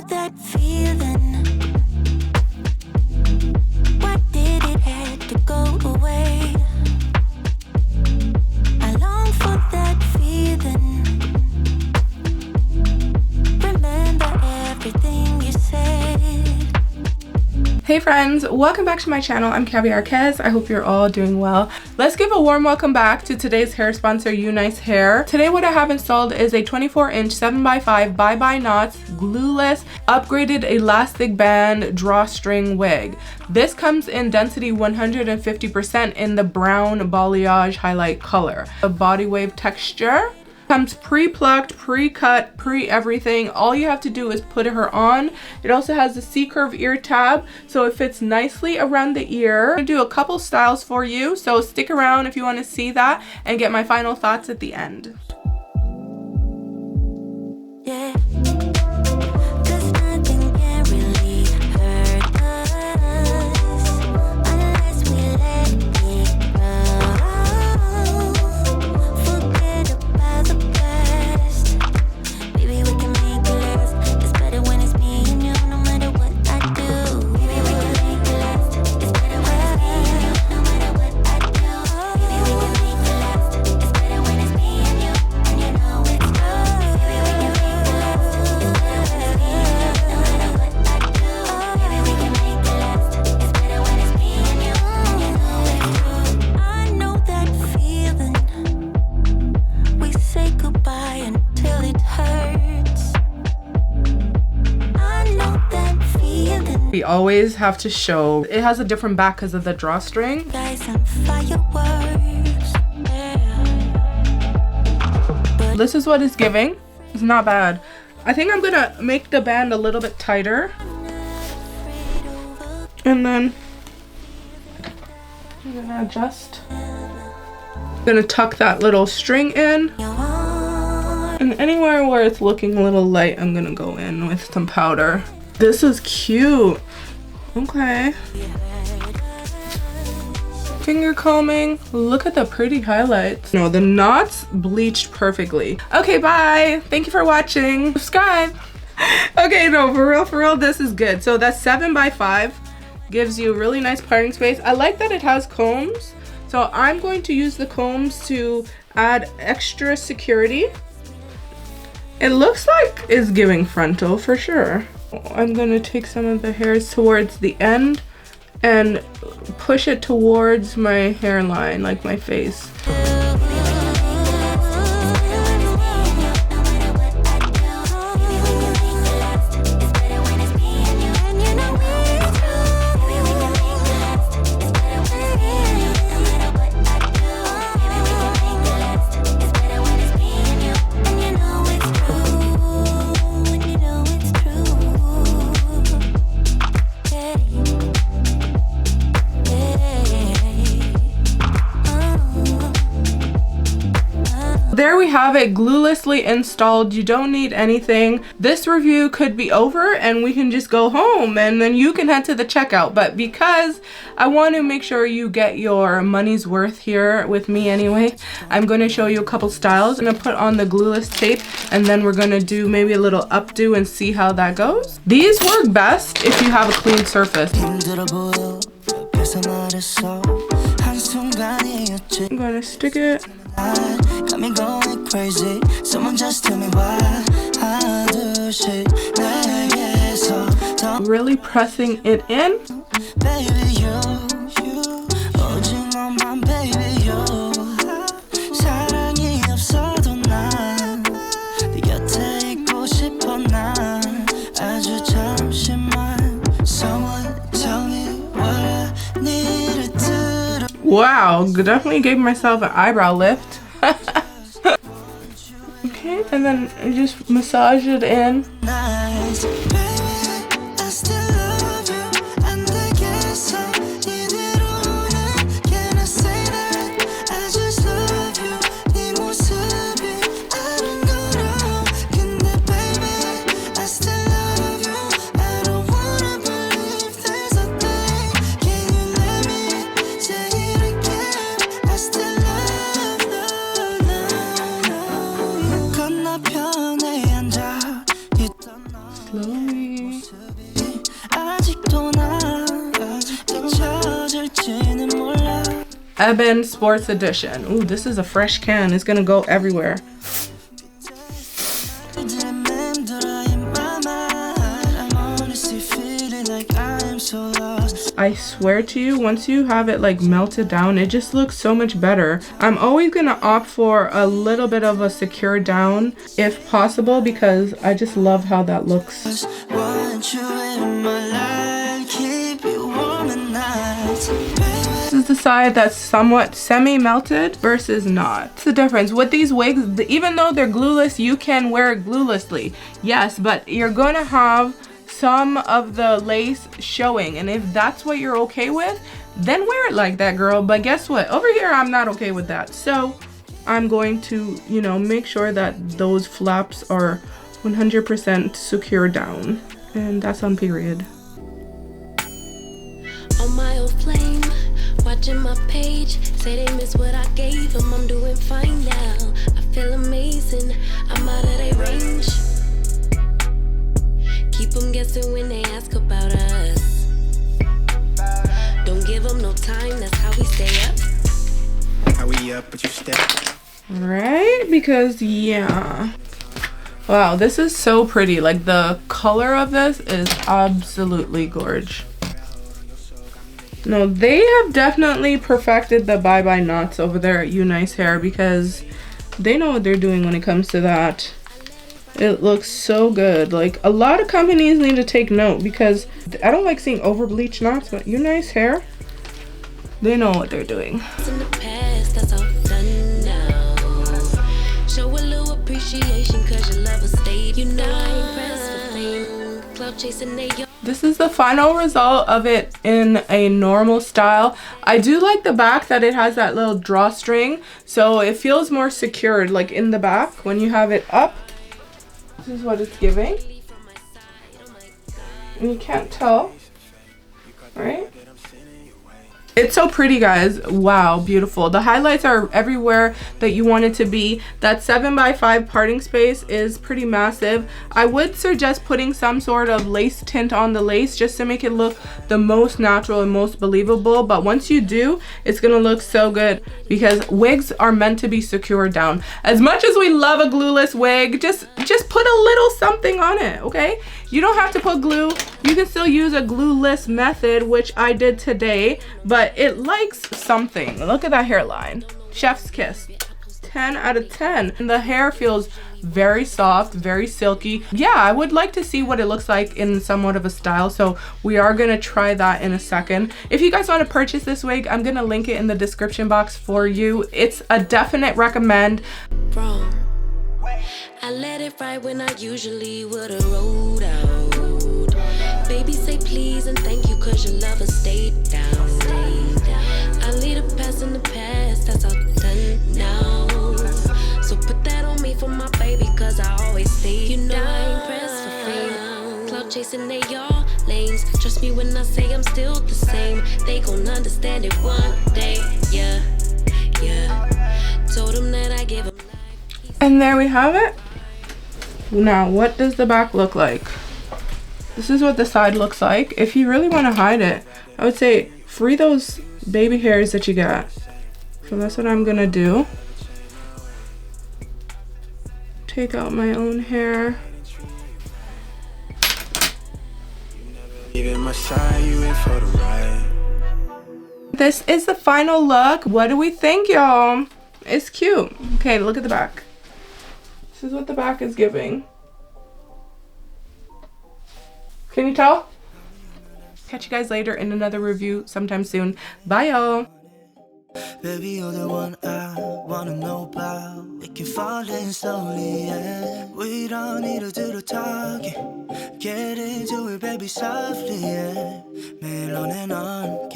that feeling. Why did it have to go away? I long for that feeling. Remember everything you said. Hey friends, welcome back to my channel. I'm Caviarkezzy. I hope you're all doing well. Let's give a warm welcome back to today's hair sponsor, Unice Hair. Today what I have installed is a 24-inch 7x5 bye-bye knots glueless upgraded elastic band drawstring wig. This comes in density 150% in the brown balayage highlight color. A body wave texture. Comes pre-plucked, pre-cut, pre-everything. All you have to do is put her on. It also has the C-curve ear tab, so it fits nicely around the ear. I'm gonna do a couple styles for you, so stick around if you want to see that and get my final thoughts at the end. Yeah. 'Cause nothing can really hurt us unless we let it go. Forget about the past. Baby, we can make it last. It's better when it's me and you, no matter what I do. Baby, we can make it last. It's better when it's me and you, no matter what I do. Baby, we can make it last. It's better when it's me and you, and you know it's true. Baby, we can make it last. It's better when it's me and you, no matter what I do. Baby, we can make it last. It's better when it's me and you, and you know it's true. I know that feeling. We say goodbye until it hurts. I know that feeling. We always have to show it has a different back because of the drawstring. Guys and fireworks. Yeah. But This is what it's giving. It's not bad. I think I'm gonna make the band a little bit tighter, and then I'm gonna adjust. I'm gonna tuck that little string in, and anywhere where it's looking a little light, I'm gonna go in with some powder. This is cute. Okay. Finger combing. Look at the pretty highlights. No, the knots bleached perfectly. Okay, bye. Thank you for watching. Subscribe. Okay, no, for real, this is good. So that 7x5 gives you really nice parting space. I like that it has combs. So I'm going to use the combs to add extra security. It looks like it's giving frontal for sure. I'm gonna take some of the hairs towards the end and push it towards my hairline, like my face. There we have it, gluelessly installed. You don't need anything. This review could be over and we can just go home and then you can head to the checkout. But because I want to make sure you get your money's worth here with me anyway, I'm going to show you a couple styles. I'm going to put on the glueless tape and then we're going to do maybe a little updo and see how that goes. These work best if you have a clean surface. I'm going to stick it. Got me going crazy. Someone just tell me why I do shit. Really pressing it in. Baby, you 오징어 my baby, you 사랑이 없어도 난 네 곁에 있고 싶어 난 아주 잠시만 Someone tell me what I need to do. Wow, definitely gave myself an eyebrow lift. Okay, and then I just massage it in. Nice. Baby, I still love you. 안 되겠어 이대로는. Can I say that? I just love you. 네 모습이 아름다워. 근데 baby, I still love you. I don't wanna believe there's a thing. Can you let me say it again? I still love you. 건너편에 앉아 있던 너. Slowly Ebon Sports Edition. Ooh, this is a fresh can. It's gonna go everywhere. I swear to you, once you have it like melted down, it just looks so much better. I'm always gonna opt for a little bit of a secure down if possible, because I just love how that looks. This is the side that's somewhat semi-melted versus not. It's the difference with these wigs. Even though they're glueless, you can wear it gluelessly. Yes, but you're gonna have some of the lace showing, and if that's what you're okay with, then wear it like that, girl. But guess what? Over here, I'm not okay with that. So I'm going to, you know, make sure that those flaps are 100% secure down, and that's on period. On my old flame, watching my page, say they miss what I gave them. I'm doing fine now. I feel amazing. I'm out of their range. Keep them guessing when they ask about us. Don't give them no time, that's how we stay up. How we up, but you step. Right? Because, yeah. Wow, this is so pretty. Like, the color of this is absolutely gorgeous. No, they have definitely perfected the bye-bye knots over there at Unice Hair, because they know what they're doing when it comes to that. It looks so good. Like, a lot of companies need to take note, because I don't like seeing over bleached knots, but Unice Hair, they know what they're doing. In the past, that's all done now. Show a little appreciation, cause your love has stayed. You know I ain't pressed for fame. Cloud chasing they. This is the final result of it in a normal style. I do like the back that it has that little drawstring, so it feels more secured, like in the back when you have it up. This is what it's giving. And you can't tell, right? It's so pretty, guys. Wow, beautiful. The highlights are everywhere that you want it to be. That 7x5 parting space is pretty massive. I would suggest putting some sort of lace tint on the lace just to make it look the most natural and most believable. But once you do, it's gonna look so good, because wigs are meant to be secured down. As much as we love a glueless wig, just put a little something on it, okay? You don't have to put glue. You can still use a glueless method, which I did today, but it likes something. Look at that hairline. Chef's kiss. 10 out of 10. And the hair feels very soft, very silky. Yeah, I would like to see what it looks like in somewhat of a style, so we are gonna try that in a second. If you guys want to purchase this wig, I'm gonna link it in the description box for you. It's a definite recommend. Wrong. I let it ride when I usually would've rolled out. Baby, say please and thank you, cause your love has stayed down. I leave the past in the past, that's all done now. So put that on me for my baby, cause I always stay. You know I ain't pressed for fame. Cloud chasing they all lanes. Trust me when I say I'm still the same. They gon' understand it one day, yeah, yeah. Told them that I gave them. And there we have it. Now, what does the back look like? This is what the side looks like. If you really want to hide it, I would say free those baby hairs that you got. So that's what I'm gonna do. Take out my own hair. This is the final look. What do we think, y'all? It's cute. Okay, look at the back. This is what the back is giving. Can you tell? Catch you guys later in another review sometime soon. Bye, y'all. Baby, you're the one I wanna know about. We can fall in slowly, yeah. We don't need to do the talking. Get into it, baby, softly, yeah. Man, on and on,